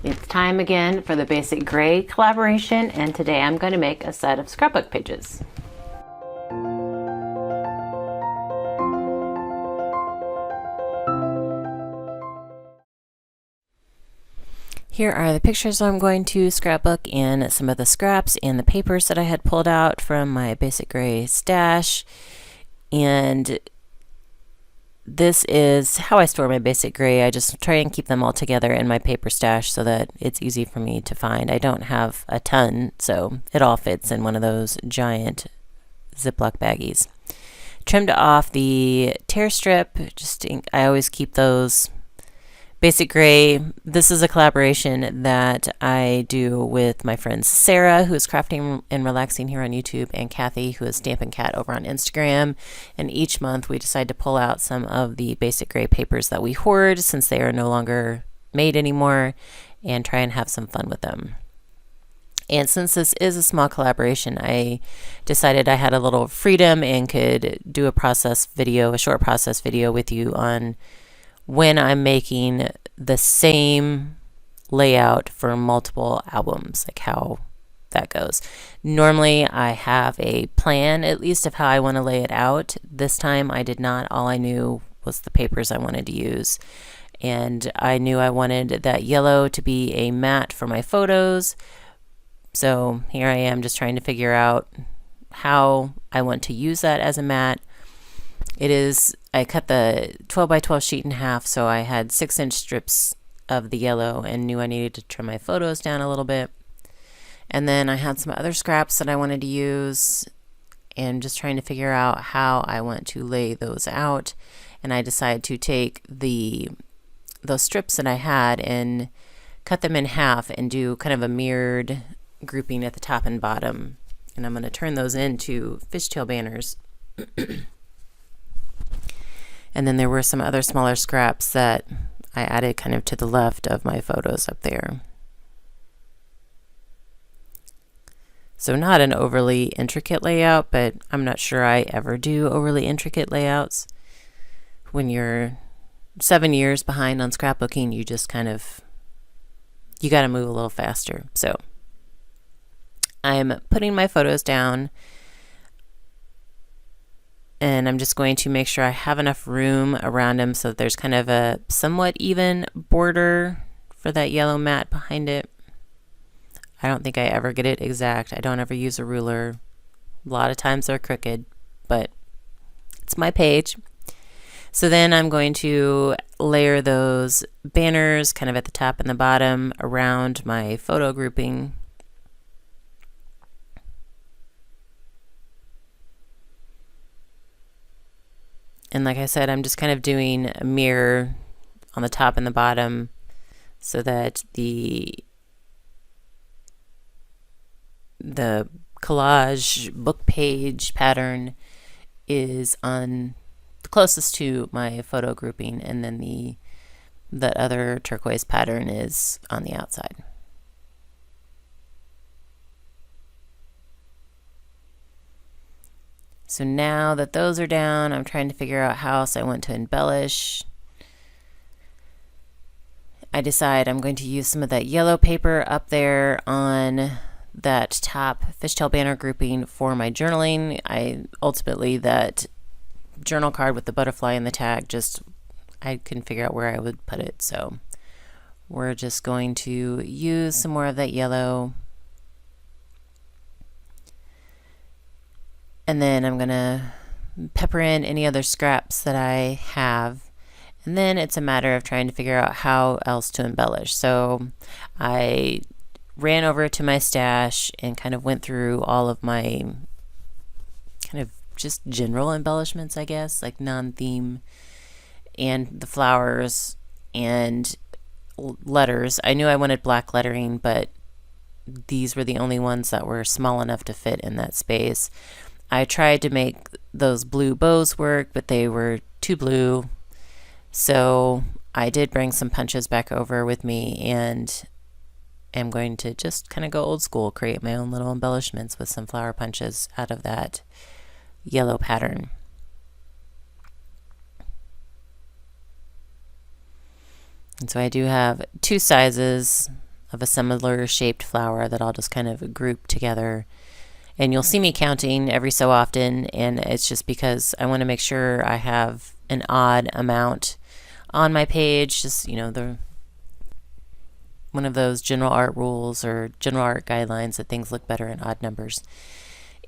It's time again for the Basic Gray collaboration, and today I'm going to make a set of scrapbook pages. Here are the pictures I'm going to scrapbook and some of the scraps and the papers that I had pulled out from my Basic Gray stash. And this is how I store my Basic Gray. I just try and keep them all together in my paper stash so that it's easy for me to find. I don't have a ton, so it all fits in one of those giant Ziploc baggies. Trimmed off the tear strip. I always keep those. Basic Gray, this is a collaboration that I do with my friends Sarah, who is Crafting and Relaxing here on YouTube, and Kathy, who is Stampin' Cat over on Instagram. And each month we decide to pull out some of the Basic Gray papers that we hoard since they are no longer made anymore and try and have some fun with them. And since this is a small collaboration, I decided I had a little freedom and could do a short process video with you on when I'm making the same layout for multiple albums, like how that goes. Normally I have a plan, at least, of how I want to lay it out. This time I did not. All I knew was the papers I wanted to use. And I knew I wanted that yellow to be a matte for my photos. So here I am just trying to figure out how I want to use that as a matte. I cut the 12 by 12 sheet in half, so I had 6-inch strips of the yellow and knew I needed to trim my photos down a little bit. And then I had some other scraps that I wanted to use and just trying to figure out how I want to lay those out. And I decided to take those strips that I had and cut them in half and do kind of a mirrored grouping at the top and bottom. And I'm going to turn those into fishtail banners. And then there were some other smaller scraps that I added kind of to the left of my photos up there. So not an overly intricate layout, but I'm not sure I ever do overly intricate layouts. When you're 7 years behind on scrapbooking, you just you got to move a little faster. So I'm putting my photos down, and I'm just going to make sure I have enough room around them so that there's kind of a somewhat even border for that yellow mat behind it. I don't think I ever get it exact. I don't ever use a ruler. A lot of times they're crooked, but it's my page. So then I'm going to layer those banners kind of at the top and the bottom around my photo grouping. And like I said, I'm just kind of doing a mirror on the top and the bottom so that the collage book page pattern is on the closest to my photo grouping, and then the other turquoise pattern is on the outside. So now that those are down, I'm trying to figure out how else I want to embellish. I decide I'm going to use some of that yellow paper up there on that top fishtail banner grouping for my journaling. That journal card with the butterfly and the tag, I couldn't figure out where I would put it. So we're just going to use some more of that yellow. And then I'm going to pepper in any other scraps that I have. And then it's a matter of trying to figure out how else to embellish. So I ran over to my stash and kind of went through all of my kind of just general embellishments, I guess, like non-theme and the flowers and letters. I knew I wanted black lettering, but these were the only ones that were small enough to fit in that space. I tried to make those blue bows work, but they were too blue. So I did bring some punches back over with me and am going to just kind of go old school, create my own little embellishments with some flower punches out of that yellow pattern. And so I do have two sizes of a similar shaped flower that I'll just kind of group together. And you'll see me counting every so often, and it's just because I want to make sure I have an odd amount on my page, just, you know, the one of those general art rules or general art guidelines that things look better in odd numbers.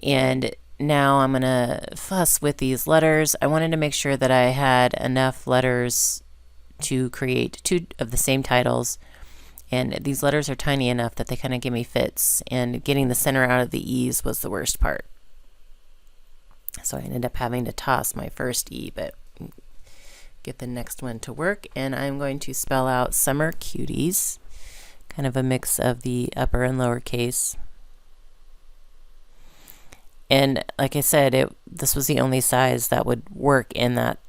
And now I'm going to fuss with these letters. I wanted to make sure that I had enough letters to create two of the same titles. And these letters are tiny enough that they kind of give me fits. And getting the center out of the E's was the worst part. So I ended up having to toss my first E, but get the next one to work. And I'm going to spell out Summer Cuties. Kind of a mix of the upper and lower case. And like I said, this was the only size that would work in that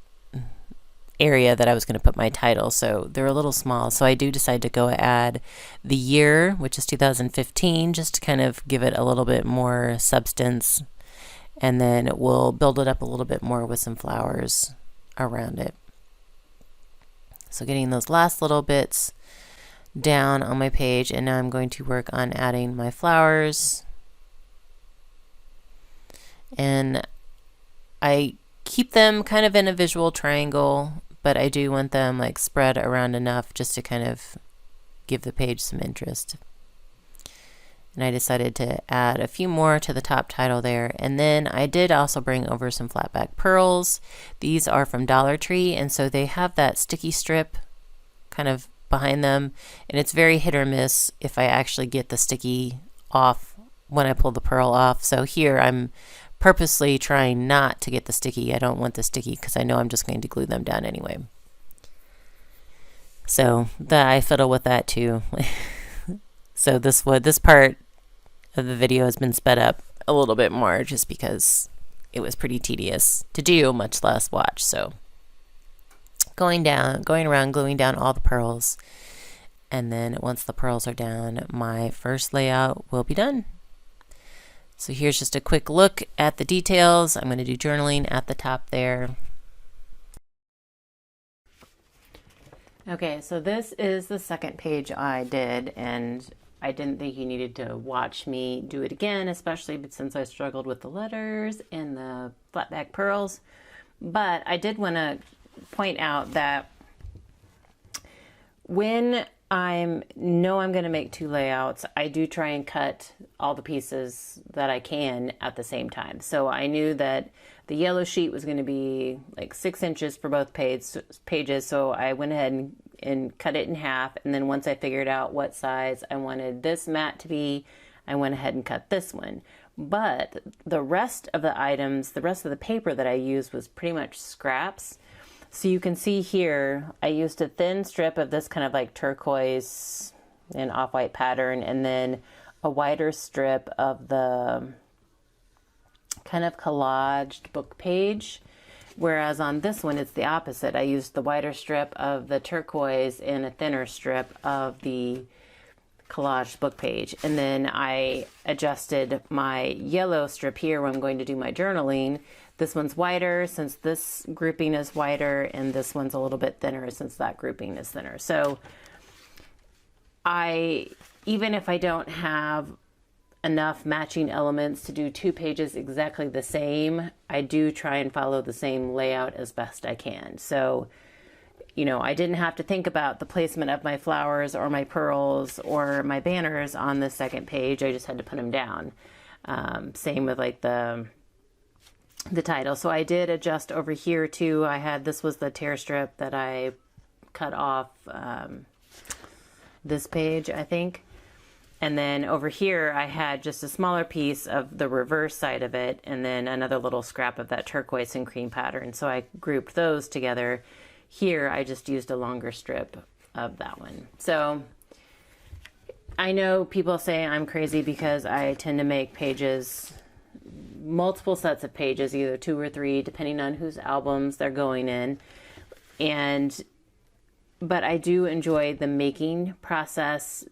area that I was going to put my title. So they're a little small. So I do decide to go add the year, which is 2015, just to kind of give it a little bit more substance. And then we'll build it up a little bit more with some flowers around it. So getting those last little bits down on my page, and now I'm going to work on adding my flowers. And I keep them kind of in a visual triangle, but I do want them like spread around enough just to kind of give the page some interest. And I decided to add a few more to the top title there. And then I did also bring over some flatback pearls. These are from Dollar Tree, and so they have that sticky strip kind of behind them, and it's very hit or miss if I actually get the sticky off when I pull the pearl off. So here I'm purposely trying not to get the sticky. I don't want the sticky because I know I'm just going to glue them down anyway. So I fiddle with that too. So this part of the video has been sped up a little bit more just because it was pretty tedious to do, much less watch. So going around, gluing down all the pearls, and then once the pearls are down, my first layout will be done. So here's just a quick look at the details. I'm going to do journaling at the top there. Okay, so this is the second page I did, and I didn't think you needed to watch me do it again, especially since I struggled with the letters and the flatback pearls. But I did want to point out that when I know I'm going to make two layouts, I do try and cut all the pieces that I can at the same time. So I knew that the yellow sheet was going to be like 6 inches for both pages. So I went ahead and cut it in half. And then once I figured out what size I wanted this mat to be, I went ahead and cut this one. But the rest of the items, the rest of the paper that I used was pretty much scraps. So you can see here, I used a thin strip of this kind of like turquoise and off-white pattern, and then a wider strip of the kind of collaged book page. Whereas on this one, it's the opposite. I used the wider strip of the turquoise and a thinner strip of the collaged book page. And then I adjusted my yellow strip here where I'm going to do my journaling. This one's wider since this grouping is wider, and this one's a little bit thinner since that grouping is thinner. So even if I don't have enough matching elements to do two pages exactly the same, I do try and follow the same layout as best I can. So, you know, I didn't have to think about the placement of my flowers or my pearls or my banners on the second page. I just had to put them down. Same with like the title. So I did adjust over here too. This was the tear strip that I cut off this page, I think. And then over here, I had just a smaller piece of the reverse side of it, and then another little scrap of that turquoise and cream pattern. So I grouped those together. Here, I just used a longer strip of that one. So I know people say I'm crazy because I tend to make pages, multiple sets of pages, either 2 or 3, depending on whose albums they're going in. But I do enjoy the making process,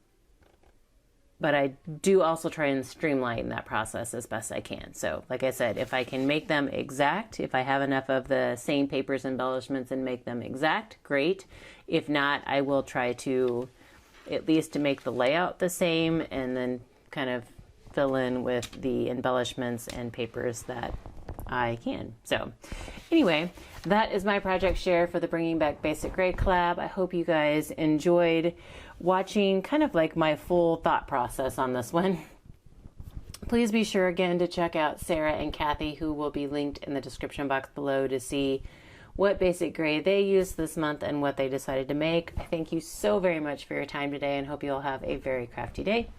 but I do also try and streamline that process as best I can. So like I said, if I can make them exact, if I have enough of the same paper's embellishments and make them exact, great. If not, I will try to at least to make the layout the same, and then kind of fill in with the embellishments and papers that I can. So anyway, that is my project share for the Bringing Back Basic Gray collab. I hope you guys enjoyed watching kind of like my full thought process on this one. Please be sure again to check out Sarah and Kathy, who will be linked in the description box below, to see what basic gray they used this month and what they decided to make. I thank you so very much for your time today and hope you all have a very crafty day.